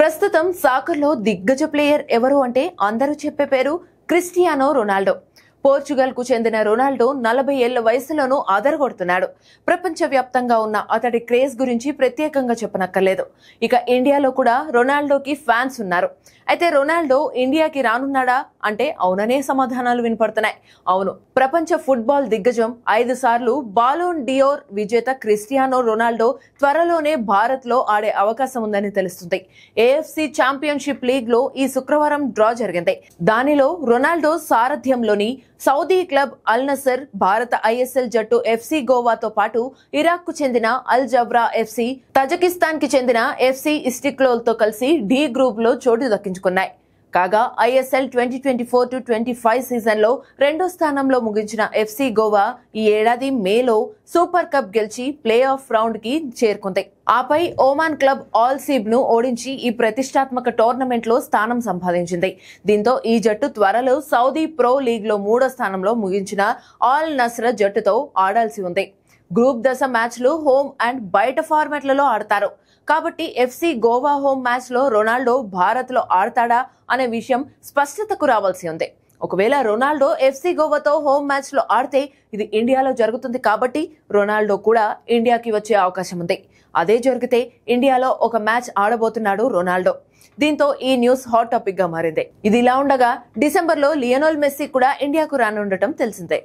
ప్రస్తుతం సాకర్లో దిగ్గజ ప్లేయర్ ఎవరు అంటే అందరూ చెప్పే పేరు క్రిస్టియానో రొనాల్డో. పోర్చుగల్ కు చెందిన రొనాల్డో 40 ఏళ్ల వయసులోనూ అదరగొడుతున్నాడు. ప్రపంచవ్యాప్తంగా ఉన్న అతడి క్రేజ్ గురించి ప్రత్యేకంగా చెప్పనక్కర్లేదు. ఇక ఇండియాలో కూడా రొనాల్డోకి ఫ్యాన్స్ ఉన్నారు. అయితే రొనాల్డో ఇండియాకి రానున్నాడా అంటే అవుననే సమాధానాలు వినపడుతున్నాయి. అవును, ప్రపంచ ఫుట్బాల్ దిగ్గజం 5 సార్లు బాలోన్ డియోర్ విజేత క్రిస్టియానో రొనాల్డో త్వరలోనే భారత్ లో ఆడే అవకాశం ఉందని తెలుస్తుంది. ఏఎఫ్సి ఛాంపియన్షిప్ లీగ్ లో ఈ శుక్రవారం డ్రా జరిగింది. దానిలో రొనాల్డో సారథ్యంలోని సౌదీ క్లబ్ అల్ నసర్, భారత ఐఎస్ఎల్ జట్టు ఎఫ్సి గోవాతో పాటు ఇరాక్ కు చెందిన అల్ జబ్రా ఎఫ్సి, తజకిస్తాన్ కి చెందిన ఎఫ్సి ఇస్టిక్లోల్ తో కలిసి డి గ్రూప్ లో చోటు దక్కించుకున్నాయి. కాగా ఐఎస్ఎల్ 2024-25 సీజన్ లో 2వ స్థానంలో ముగించిన ఎఫ్సి గోవా ఈ ఏడాది మేలో సూపర్ కప్ గెలిచి ప్లే ఆఫ్ రౌండ్ కి చేరుకుంది. ఆపై ఓమాన్ క్లబ్ ఆల్ సీబ్ ను ఓడించి ఈ ప్రతిష్టాత్మక టోర్నమెంట్ లో స్థానం సంపాదించింది. దీంతో ఈ జట్టు త్వరలో సౌదీ ప్రో లీగ్ లో 3వ స్థానంలో ముగించిన ఆల్ నస్ర జట్టుతో ఆడాల్సి ఉంది. గ్రూప్ దశ మ్యాచ్లు హోమ్ అండ్ బయట ఫార్మాట్లలో ఆడతారు. కాబట్టి ఎఫ్సి గోవా హోమ్ మ్యాచ్ లో రొనాల్డో భారత్ లో ఆడతాడా అనే విషయం స్పష్టతకు రావాల్సి ఉంది. ఒకవేళ రొనాల్డో ఎఫ్సి గోవాతో హోమ్ మ్యాచ్ లో ఆడితే ఇది ఇండియాలో జరుగుతుంది కాబట్టి రొనాల్డో కూడా ఇండియాకి వచ్చే అవకాశం ఉంది. అదే జరిగితే ఇండియాలో ఒక మ్యాచ్ ఆడబోతున్నాడు రొనాల్డో. దీంతో ఈ న్యూస్ హాట్ టాపిక్ గా మారింది. ఇది ఇలా ఉండగా డిసెంబర్ లో లియోనెల్ మెస్సీ కూడా ఇండియాకు రానుండటం తెలిసిందే.